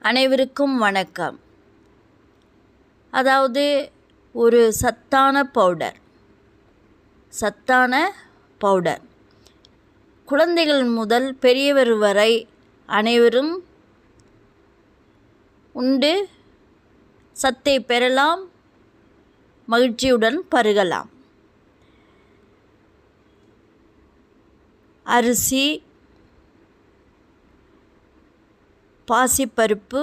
அனைவருக்கும் வணக்கம். அதாவது ஒரு சத்தான பவுடர் குழந்தைகள் முதல் பெரியவர் வரை அனைவரும் உண்டு சத்தை பெறலாம், மகிழ்ச்சியுடன் பருகலாம். அரிசி, பாசிப்பருப்பு,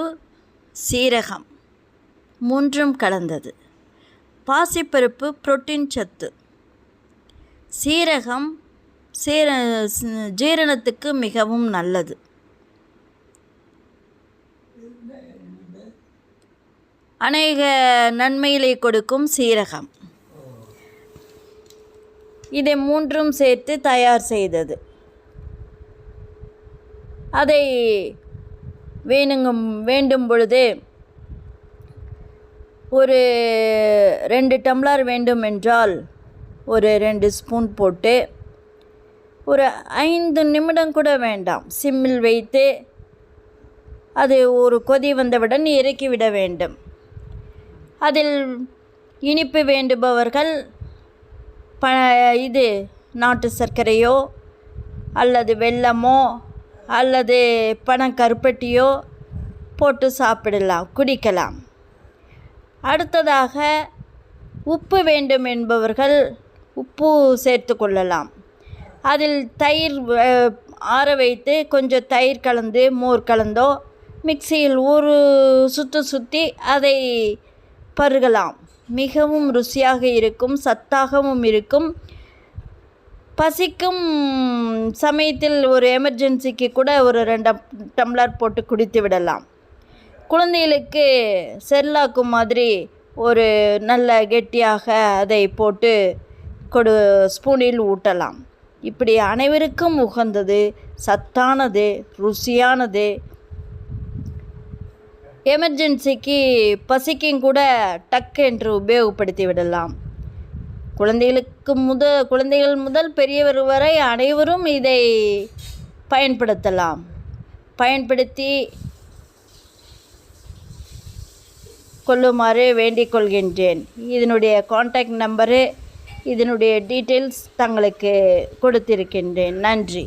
சீரகம் மூன்றும் கலந்தது. பாசிப்பருப்பு புரோட்டீன் சத்து, சீரகம் ஜீரணத்துக்கு மிகவும் நல்லது. அநேக நன்மைகளை கொடுக்கும் சீரகம். இதை மூன்றும் சேர்த்து தயார் செய்தது. அதை வேண்டும் பொழுது ஒரு 2 டம்ளர் வேண்டும் என்றால் ஒரு 2 ஸ்பூன் போட்டு ஒரு 5 நிமிடம் கூட வேண்டாம், சிம்மில் வைத்து அது ஒரு கொதி வந்தவுடன் இறக்கிவிட வேண்டும். அதில் இனிப்பு வேண்டுபவர்கள் நாட்டு சர்க்கரையோ அல்லது வெல்லமோ அல்லது பனங்கருப்பட்டியோ போட்டு குடிக்கலாம். அடுத்ததாக உப்பு வேண்டும் என்பவர்கள் உப்பு சேர்த்து கொள்ளலாம். அதில் தயிர் ஆற வைத்து கொஞ்சம் தயிர் கலந்து மோர் கலந்தோ மிக்சியில் ஒரு சுற்றி அதை பருகலாம். மிகவும் ருசியாக இருக்கும், சத்தாகவும் இருக்கும். பசிக்கும் சமயத்தில் ஒரு எமர்ஜென்சிக்கு கூட ஒரு 2 டம்ளர் போட்டு குடித்து விடலாம். குழந்தைகளுக்கு செர்லாக்கு மாதிரி ஒரு நல்ல கெட்டியாக அதை போட்டு ஸ்பூனில் ஊட்டலாம். இப்படி அனைவருக்கும் உகந்தது, சத்தானது, ருசியானது. எமர்ஜென்சிக்கு பசிக்கும் கூட டக்கு என்று உபயோகப்படுத்தி விடலாம். குழந்தைகள் முதல் பெரியவர் வரை அனைவரும் இதை பயன்படுத்தி கொள்ளுமாறு வேண்டிக் கொள்கின்றேன். இதனுடைய கான்டாக்ட் நம்பரு, இதனுடைய டீட்டெயில்ஸ் தங்களுக்கு கொடுத்திருக்கின்றேன். நன்றி.